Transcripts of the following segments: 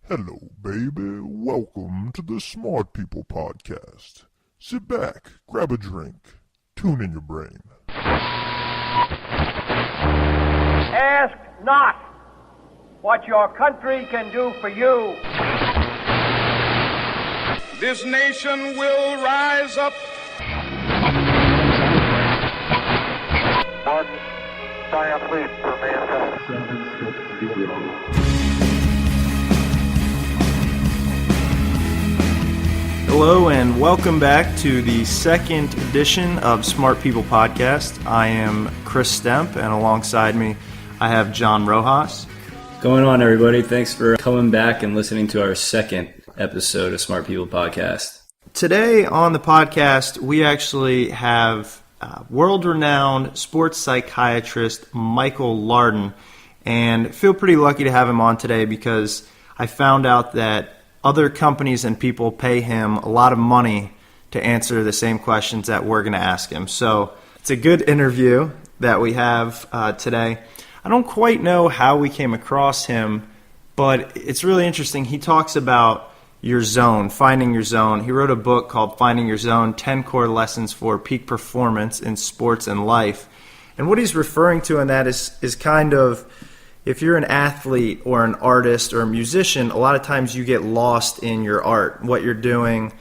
Hello, baby. Welcome to the Smart People Podcast. Sit back, grab a drink, tune in your brain. Ask not what your country can do for you. This nation will rise up. One giant leap for mankind. Hello and welcome back to the second edition of Smart People Podcast. I am Chris Stemp, and alongside me I have John Rojas. Going on, everybody. Thanks for coming back and listening to our second episode of Smart People Podcast. Today on the podcast, we actually have world-renowned sports psychiatrist Michael Lardon, and feel pretty lucky to have him on today because I found out that other companies and people pay him a lot of money to answer the same questions that we're going to ask him. So it's a good interview that we have today. I don't quite know how we came across him, but it's really interesting. He talks about your zone, finding your zone. He wrote a book called Finding Your Zone, 10 Core Lessons for Peak Performance in Sports and Life. And what he's referring to in that is kind of, if you're an athlete or an artist or a musician, a lot of times you get lost in your art, what you're doing,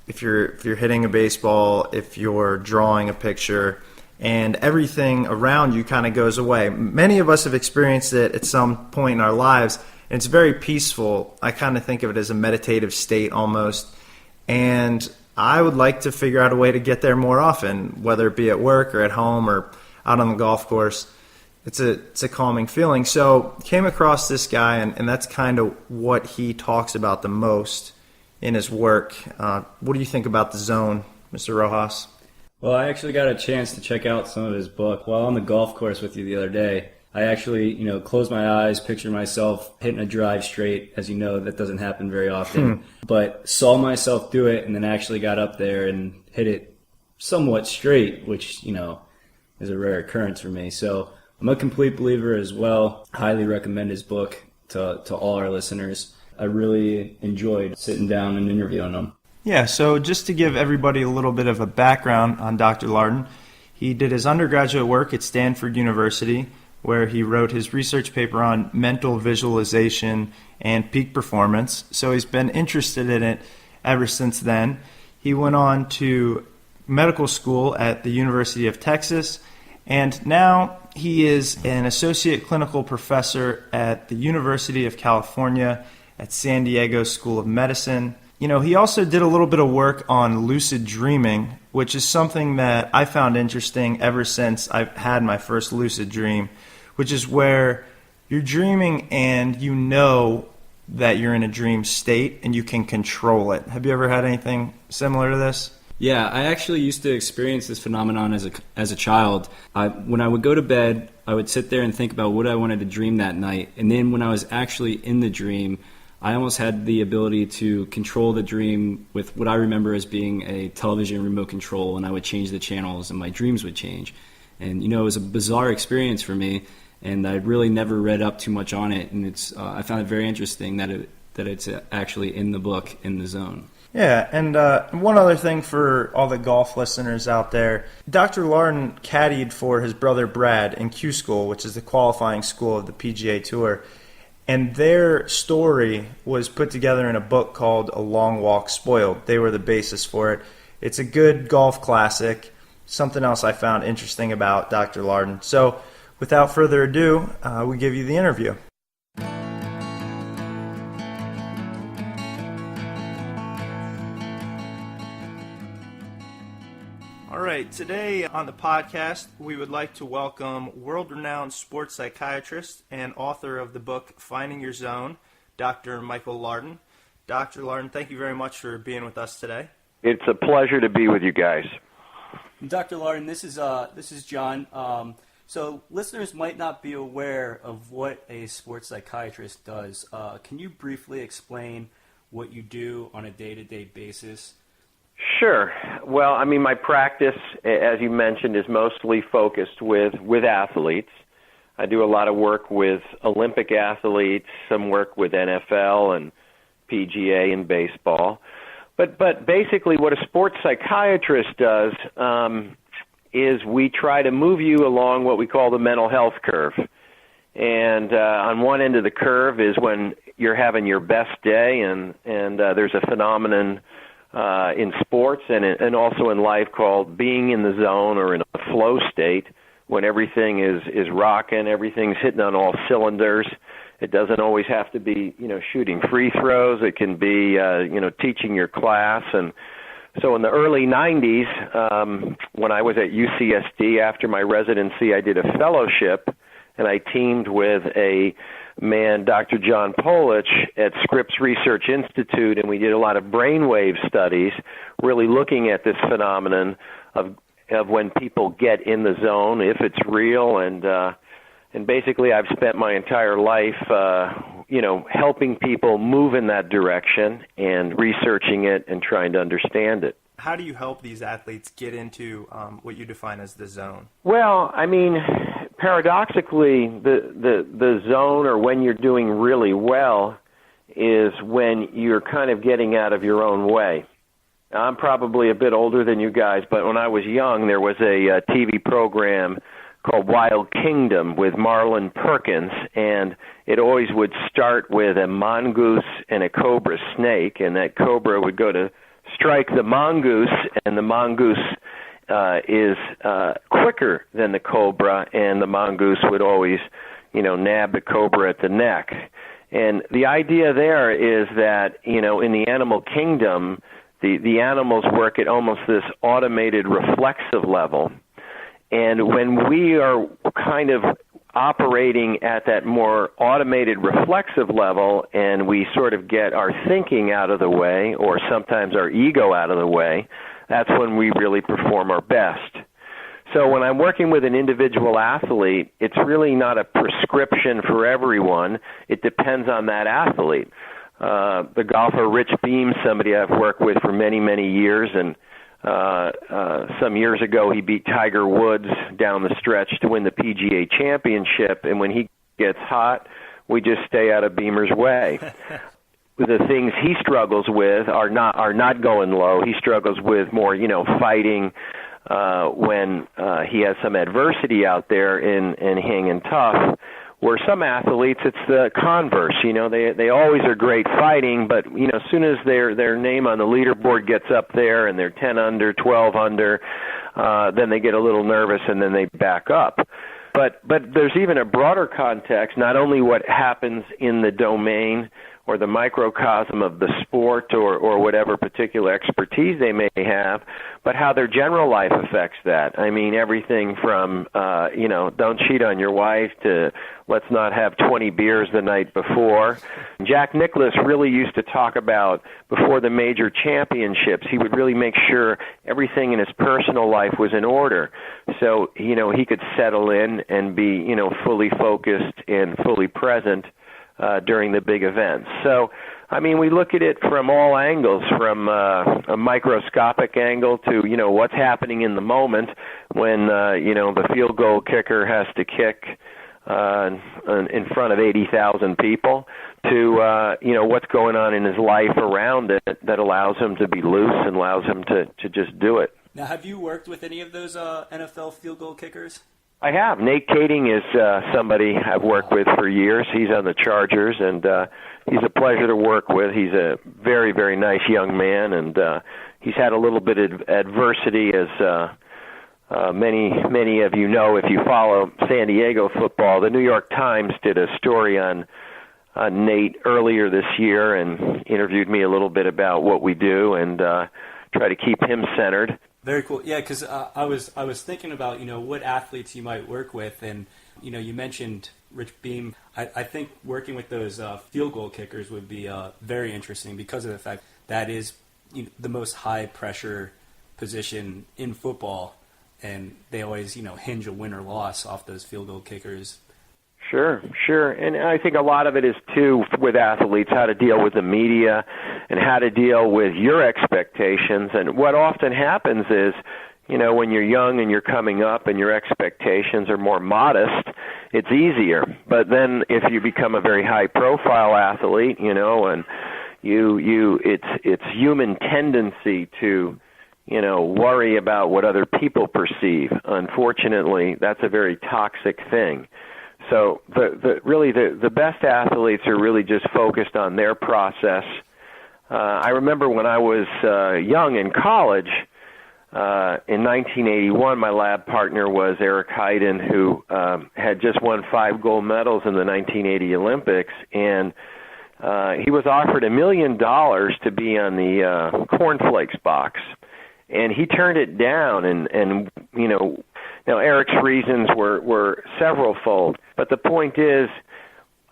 if you're hitting a baseball, if you're drawing a picture, and everything around you kind of goes away. Many of us have experienced it at some point in our lives, and it's very peaceful. I kind of think of it as a meditative state almost, and I would like to figure out a way to get there more often, whether it be at work or at home or out on the golf course. It's a calming feeling. So came across this guy, and that's kind of what he talks about the most in his work. What do you think about the zone, Mr. Rojas? Well, I actually got a chance to check out some of his book while on the golf course with you the other day. I actually, closed my eyes, pictured myself hitting a drive straight. As you know, that doesn't happen very often. But saw myself do it and then actually got up there and hit it somewhat straight, which, is a rare occurrence for me. So I'm a complete believer as well. Highly recommend his book to all our listeners. I really enjoyed sitting down and interviewing him. Yeah, so just to give everybody a little bit of a background on Dr. Lardon, he did his undergraduate work at Stanford University, where he wrote his research paper on mental visualization and peak performance. So he's been interested in it ever since then. He went on to medical school at the University of Texas, and now he is an associate clinical professor at the University of California at San Diego School of Medicine. He also did a little bit of work on lucid dreaming, which is something that I found interesting ever since I've had my first lucid dream, which is where you're dreaming and you know that you're in a dream state and you can control it. Have you ever had anything similar to this? Yeah, I actually used to experience this phenomenon as a child. When I would go to bed, I would sit there and think about what I wanted to dream that night. And then when I was actually in the dream, I almost had the ability to control the dream with what I remember as being a television remote control, and I would change the channels and my dreams would change. And, it was a bizarre experience for me, and I'd really never read up too much on it. And I found it very interesting that it's actually in the book, In the Zone. Yeah, and one other thing for all the golf listeners out there, Dr. Lardon caddied for his brother Brad in Q School, which is the qualifying school of the PGA Tour, and their story was put together in a book called A Long Walk Spoiled. They were the basis for it. It's a good golf classic, something else I found interesting about Dr. Lardon. So without further ado, we give you the interview. All right, today on the podcast, we would like to welcome world-renowned sports psychiatrist and author of the book Finding Your Zone, Dr. Michael Lardon. Dr. Lardon, thank you very much for being with us today. It's a pleasure to be with you guys. Dr. Lardon, this is John. So listeners might not be aware of what a sports psychiatrist does. Can you briefly explain what you do on a day-to-day basis? Sure. Well, my practice, as you mentioned, is mostly focused with athletes. I do a lot of work with Olympic athletes, some work with NFL and PGA in baseball. But basically what a sports psychiatrist does is we try to move you along what we call the mental health curve. And on one end of the curve is when you're having your best day, and there's a phenomenon in sports and also in life called being in the zone or in a flow state, when everything is rocking, everything's hitting on all cylinders. It doesn't always have to be, shooting free throws. It can be, teaching your class. And so in the early 90s, when I was at UCSD after my residency, I did a fellowship, and I teamed with a man, Dr. John Polich, at Scripps Research Institute, and we did a lot of brainwave studies, really looking at this phenomenon of when people get in the zone, if it's real, and basically I've spent my entire life, helping people move in that direction and researching it and trying to understand it. How do you help these athletes get into what you define as the zone? Well, I mean, paradoxically, the zone, or when you're doing really well, is when you're kind of getting out of your own way. I'm probably a bit older than you guys, but when I was young, there was a TV program called Wild Kingdom with Marlon Perkins, and it always would start with a mongoose and a cobra snake, and that cobra would go to strike the mongoose, and the mongoose is quicker than the cobra, and the mongoose would always, nab the cobra at the neck. And the idea there is that, in the animal kingdom, the animals work at almost this automated reflexive level. And when we are kind of operating at that more automated reflexive level, and we sort of get our thinking out of the way, or sometimes our ego out of the way, that's when we really perform our best. So when I'm working with an individual athlete, it's really not a prescription for everyone. It depends on that athlete. The golfer Rich Beem, somebody I've worked with for many, many years, and some years ago he beat Tiger Woods down the stretch to win the PGA Championship, and when he gets hot, we just stay out of Beamer's way. The things he struggles with are not going low. He struggles with more, fighting when he has some adversity out there and hanging tough. Where some athletes, it's the converse. They always are great fighting, but as soon as their name on the leaderboard gets up there and they're 10 under, 12 under, then they get a little nervous and then they back up. But there's even a broader context, not only what happens in the domain or the microcosm of the sport or whatever particular expertise they may have, but how their general life affects that. I mean, everything from, don't cheat on your wife to let's not have 20 beers the night before. Jack Nicklaus really used to talk about, before the major championships, he would really make sure everything in his personal life was in order. So, he could settle in and be, fully focused and fully present during the big events. So, I mean, we look at it from all angles, from a microscopic angle to, what's happening in the moment when, the field goal kicker has to kick in front of 80,000 people, to, what's going on in his life around it that allows him to be loose and allows him to just do it. Now, have you worked with any of those NFL field goal kickers? I have. Nate Kaeding is somebody I've worked with for years. He's on the Chargers, and he's a pleasure to work with. He's a very, very nice young man, and he's had a little bit of adversity, as many of you know if you follow San Diego football. The New York Times did a story on Nate earlier this year and interviewed me a little bit about what we do and try to keep him centered. Very cool. Yeah, because I was thinking about, what athletes you might work with, and, you mentioned Rich Beem. I think working with those field goal kickers would be very interesting because of the fact that is the most high-pressure position in football, and they always, hinge a win or loss off those field goal kickers. Sure. And I think a lot of it is, too, with athletes, how to deal with the media and how to deal with your expectations. And what often happens is, when you're young and you're coming up and your expectations are more modest, it's easier. But then if you become a very high-profile athlete, and It's human tendency to, worry about what other people perceive. Unfortunately, that's a very toxic thing. So the best athletes are really just focused on their process. I remember when I was young in college, in 1981, my lab partner was Eric Kaeding, who had just won 5 gold medals in the 1980 Olympics, and he was offered $1 million to be on the cornflakes box, and he turned it down. And now Eric's reasons were several-fold, but the point is,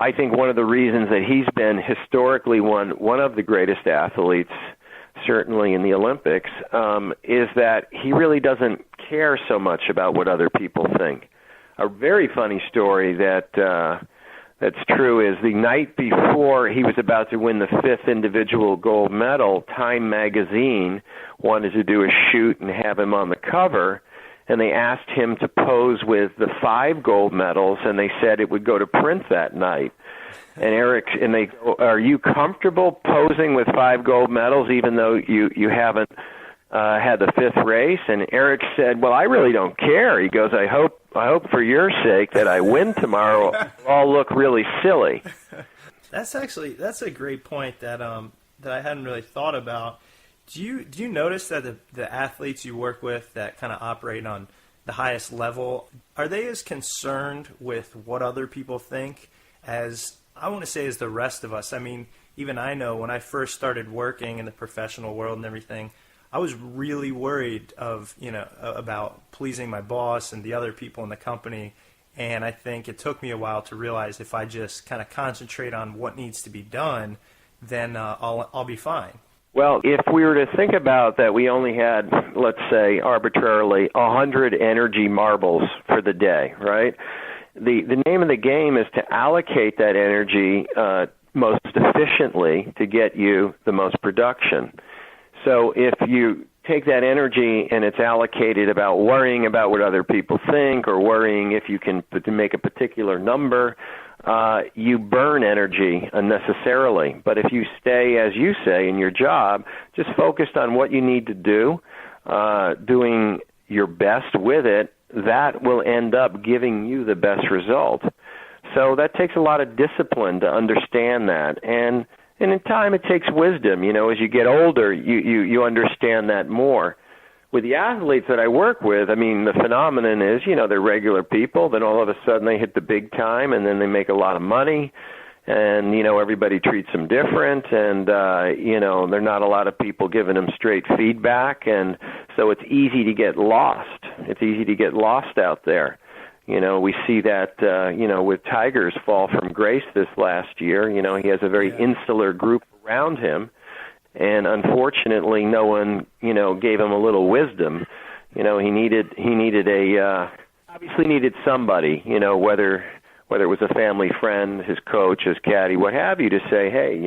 I think one of the reasons that he's been historically one of the greatest athletes, certainly in the Olympics, is that he really doesn't care so much about what other people think. A very funny story that's true is the night before he was about to win the 5th individual gold medal, Time magazine wanted to do a shoot and have him on the cover, and they asked him to pose with the 5 gold medals, and they said it would go to print that night. And they go, are you comfortable posing with 5 gold medals even though you haven't had the 5th race? And Eric said, well, I really don't care. He goes, I hope for your sake that I win tomorrow. We'll all look really silly. That's a great point that I hadn't really thought about. Do you notice that the athletes you work with that kind of operate on the highest level, are they as concerned with what other people think as, I want to say, as the rest of us? I mean, even I know when I first started working in the professional world and everything, I was really worried about pleasing my boss and the other people in the company. And I think it took me a while to realize if I just kind of concentrate on what needs to be done, then I'll be fine. Well, if we were to think about that we only had, let's say, arbitrarily 100 energy marbles for the day, right? The name of the game is to allocate that energy most efficiently to get you the most production. So if you take that energy and it's allocated about worrying about what other people think or worrying if you can make a particular number, you burn energy unnecessarily. But if you stay, as you say, in your job, just focused on what you need to do, doing your best with it, that will end up giving you the best result. So that takes a lot of discipline to understand that. And in time, it takes wisdom. As you get older, you understand that more. With the athletes that I work with, I mean, the phenomenon is, they're regular people. Then all of a sudden they hit the big time, and then they make a lot of money. And, everybody treats them different. And, there are not a lot of people giving them straight feedback. And so it's easy to get lost. It's easy to get lost out there. We see that, with Tiger's fall from grace this last year. He has a very insular group around him. And unfortunately, no one, gave him a little wisdom. He obviously needed somebody, whether it was a family friend, his coach, his caddy, what have you, to say, hey,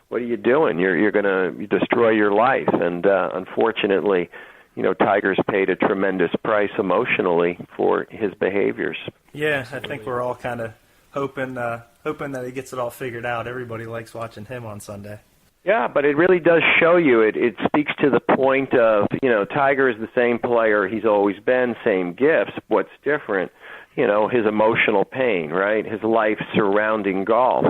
what are you doing? You're going to destroy your life. And unfortunately, Tiger's paid a tremendous price emotionally for his behaviors. Yeah, I think we're all kind of hoping that he gets it all figured out. Everybody likes watching him on Sunday. Yeah, but it really does show you. It speaks to the point of, Tiger is the same player he's always been, same gifts. What's different? His emotional pain, right? His life surrounding golf.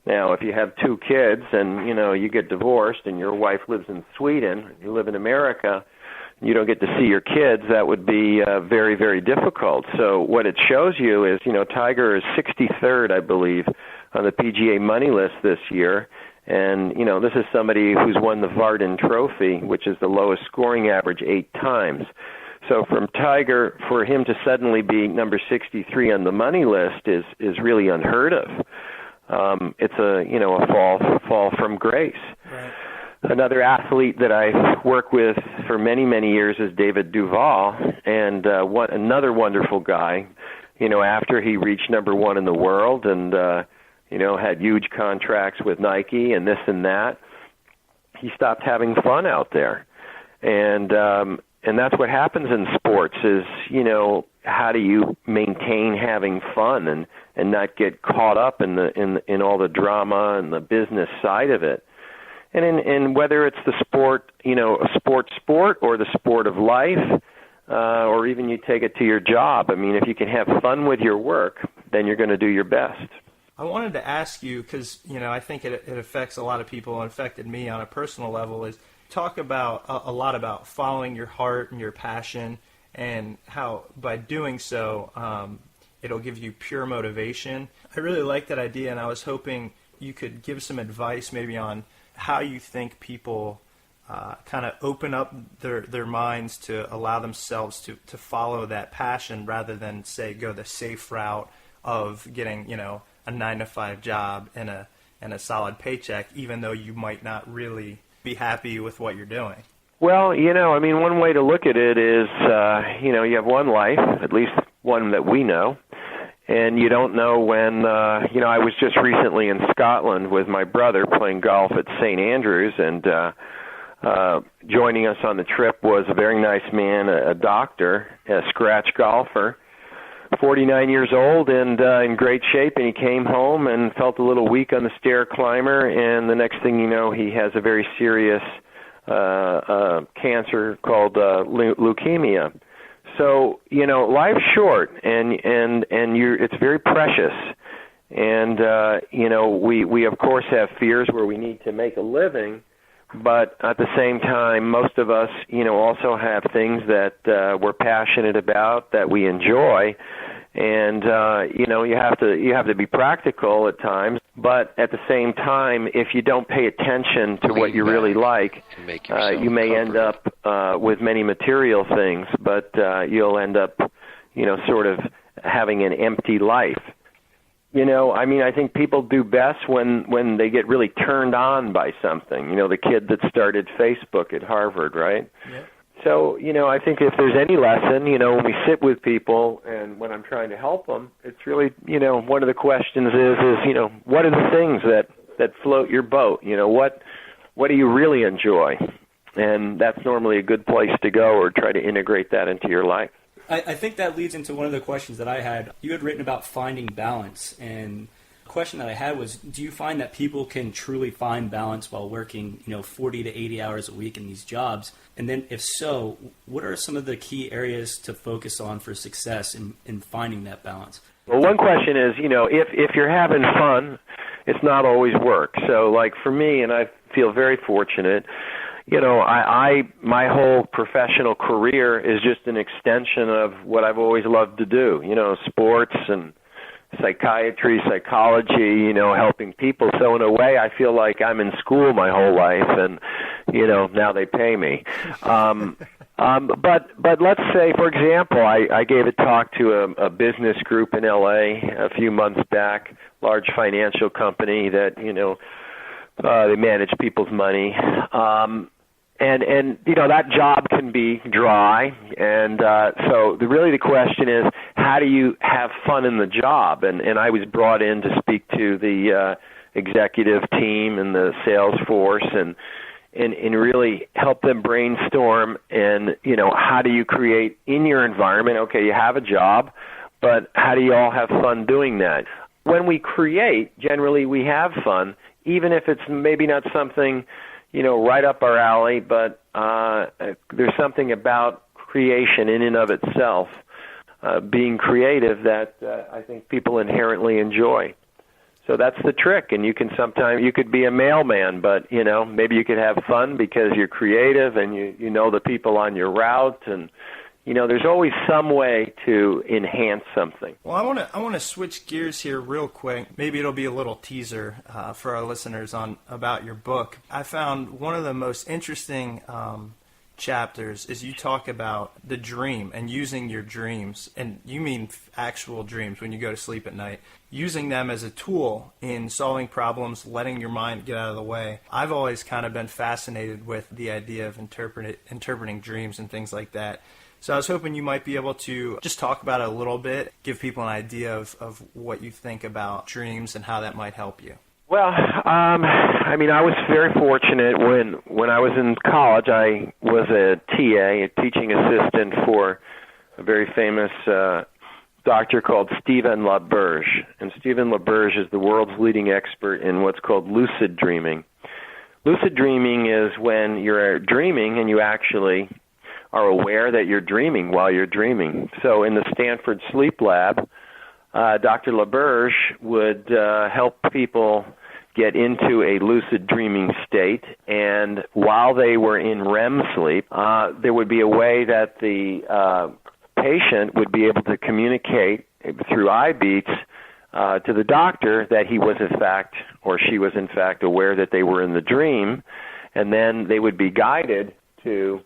Now, if you have 2 kids and, you get divorced and your wife lives in Sweden, you live in America, you don't get to see your kids, that would be very, very difficult. So what it shows you is, Tiger is 63rd, I believe, on the PGA money list this year. And, this is somebody who's won the Lardon Trophy, which is the lowest scoring average 8 times. So from Tiger, for him to suddenly be number 63 on the money list is really unheard of. It's a fall from grace. Right. Another athlete that I work with for many, many years is David Duval, and another wonderful guy. After he reached number 1 in the world and had huge contracts with Nike and this and that, he stopped having fun out there. And that's what happens in sports is, how do you maintain having fun and not get caught up in all the drama and the business side of it? and whether it's the sport, a sport or the sport of life, or even you take it to your job. I mean, if you can have fun with your work, then you're going to do your best. I wanted to ask you, because, I think it affects a lot of people and affected me on a personal level, is talk about a lot about following your heart and your passion, and how by doing so, it'll give you pure motivation. I really like that idea, and I was hoping you could give some advice maybe on how you think people kind of open up their minds to allow themselves to follow that passion rather than, say, go the safe route of getting, a 9-to-5 job and a solid paycheck, even though you might not really be happy with what you're doing. Well, one way to look at it is, you have one life, at least one that we know, and you don't know when, I was just recently in Scotland with my brother playing golf at St. Andrews, and joining us on the trip was a very nice man, a doctor, a scratch golfer, 49 years old and in great shape, and he came home and felt a little weak on the stair climber, and the next thing you know, he has a very serious cancer called leukemia. So, life's short, and it's very precious. And, we of course have fears where we need to make a living, but at the same time, most of us, also have things that we're passionate about, that we enjoy. And, you have to be practical at times, but at the same time, if you don't pay attention to what you really like, you may end up with many material things, but you'll end up, sort of having an empty life. I think people do best when they get really turned on by something. The kid that started Facebook at Harvard, right? Yeah. So, I think if there's any lesson, when we sit with people and when I'm trying to help them, it's really, one of the questions is what are the things that float your boat? What do you really enjoy? And that's normally a good place to go, or try to integrate that into your life. I think that leads into one of the questions that I had. You had written about finding balance, and the question that I had was, do you find that people can truly find balance while working, 40 to 80 hours a week in these jobs? And then if so, what are some of the key areas to focus on for success in finding that balance? Well, one question is, if you're having fun, it's not always work. So like for me, and I feel very fortunate, my whole professional career is just an extension of what I've always loved to do, sports and psychiatry, psychology, helping people. So in a way, I feel like I'm in school my whole life, and, now they pay me. But let's say, for example, I gave a talk to a business group in L.A. a few months back, large financial company that, they manage people's money. And that job can be dry, and so really the question is, how do you have fun in the job? And I was brought in to speak to the executive team and the sales force, and really help them brainstorm, and how do you create in your environment? Okay, you have a job, but how do you all have fun doing that? When we create, generally we have fun, even if it's maybe not something right up our alley, but there's something about creation in and of itself, being creative, that I think people inherently enjoy. So that's the trick, and you could be a mailman, but, maybe you could have fun because you're creative and you know the people on your route, and, there's always some way to enhance something. Well, I want to switch gears here real quick. Maybe it'll be a little teaser for our listeners about your book. I found one of the most interesting chapters is you talk about the dream and using your dreams, and you mean actual dreams when you go to sleep at night, using them as a tool in solving problems, letting your mind get out of the way. I've always kind of been fascinated with the idea of interpreting dreams and things like that. So I was hoping you might be able to just talk about it a little bit, give people an idea of what you think about dreams and how that might help you. Well, I was very fortunate when I was in college. I was a TA, a teaching assistant for a very famous doctor called Stephen LaBerge. And Stephen LaBerge is the world's leading expert in what's called lucid dreaming, Lucid dreaming is when you're dreaming and you actually are aware that you're dreaming while you're dreaming. So in the Stanford Sleep Lab, Dr. LaBerge would help people get into a lucid dreaming state, and while they were in REM sleep, there would be a way that the patient would be able to communicate through eye beats to the doctor that he was in fact, or she was in fact, aware that they were in the dream, and then they would be guided to,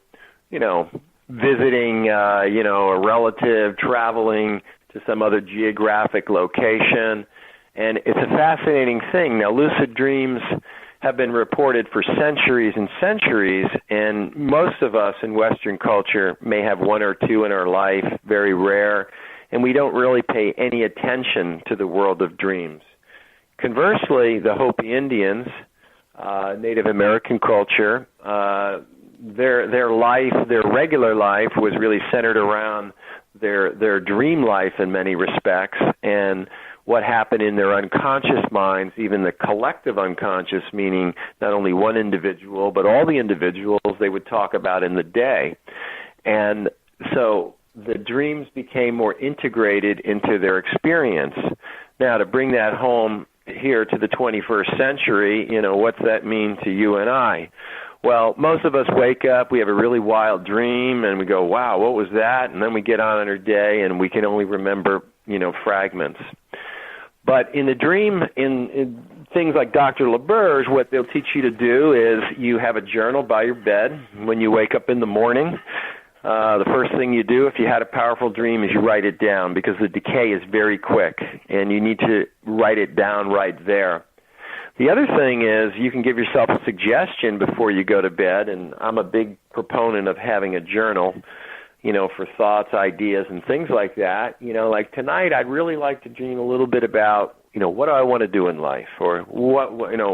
visiting, a relative, traveling to some other geographic location. And it's a fascinating thing. Now, lucid dreams have been reported for centuries and centuries, and most of us in Western culture may have one or two in our life, very rare, and we don't really pay any attention to the world of dreams. Conversely, the Hopi Indians, Native American culture, their life, their regular life was really centered around their dream life in many respects, and what happened in their unconscious minds, even the collective unconscious, meaning not only one individual, but all the individuals they would talk about in the day. And so the dreams became more integrated into their experience. Now, to bring that home here to the 21st century, what's that mean to you and I? Well, most of us wake up, we have a really wild dream, and we go, wow, what was that? And then we get on in our day, and we can only remember, fragments. But in the dream, in things like Dr. LaBerge, what they'll teach you to do is you have a journal by your bed. When you wake up in the morning, the first thing you do, if you had a powerful dream, is you write it down, because the decay is very quick, and you need to write it down right there. The other thing is you can give yourself a suggestion before you go to bed, and I'm a big proponent of having a journal, for thoughts, ideas, and things like that. Like tonight, I'd really like to dream a little bit about, what do I want to do in life, or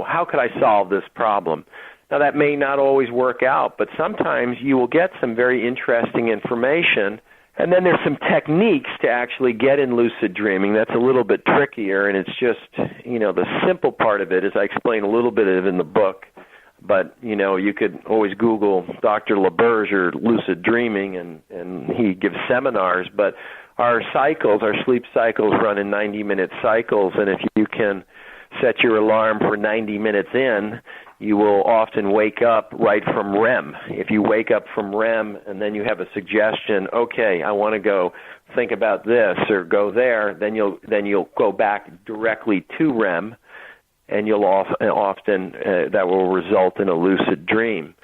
how could I solve this problem? Now, that may not always work out, but sometimes you will get some very interesting information. And then there's some techniques to actually get in lucid dreaming that's a little bit trickier, and it's just, the simple part of it is I explain a little bit of it in the book, but, you could always Google Dr. LaBerge or lucid dreaming, and he gives seminars, but our sleep cycles run in 90-minute cycles, and if you can set your alarm for 90 minutes in, you will often wake up right from REM. If you wake up from REM and then you have a suggestion, okay, I want to go think about this or go there, then you'll go back directly to REM, and you'll often that will result in a lucid dream.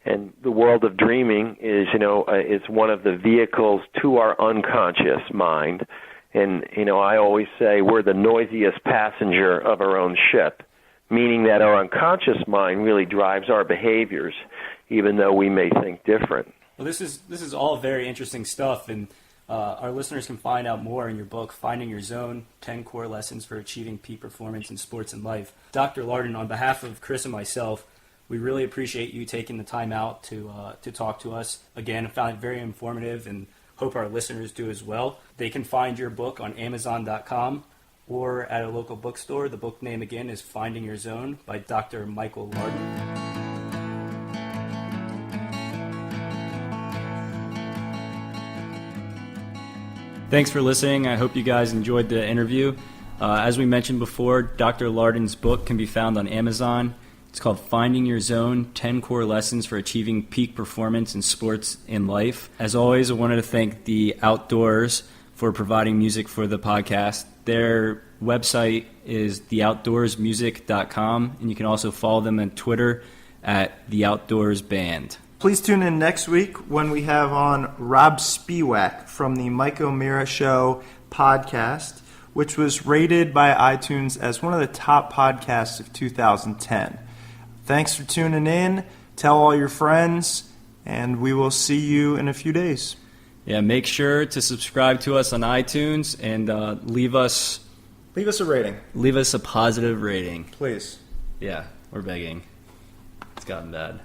And the world of dreaming is, it's one of the vehicles to our unconscious mind. And, I always say we're the noisiest passenger of our own ship, meaning that our unconscious mind really drives our behaviors, even though we may think different. Well, this is all very interesting stuff, and our listeners can find out more in your book, Finding Your Zone, 10 Core Lessons for Achieving Peak Performance in Sports and Life. Dr. Lardon, on behalf of Chris and myself, we really appreciate you taking the time out to talk to us. Again, I found it very informative, and hope our listeners do as well. They can find your book on Amazon.com or at a local bookstore. The book name again is Finding Your Zone by Dr. Michael Lardon. Thanks for listening. I hope you guys enjoyed the interview. As we mentioned before, Dr. Lardon's book can be found on Amazon. It's called Finding Your Zone, 10 Core Lessons for Achieving Peak Performance in Sports and Life. As always, I wanted to thank the Outdoors for providing music for the podcast. Their website is theoutdoorsmusic.com, and you can also follow them on Twitter at theoutdoorsband. Please tune in next week when we have on Rob Spiewak from the Mike O'Meara Show podcast, which was rated by iTunes as one of the top podcasts of 2010. Thanks for tuning in. Tell all your friends, and we will see you in a few days. Yeah, make sure to subscribe to us on iTunes and leave us a rating. Leave us a positive rating. Please. Yeah, we're begging. It's gotten bad.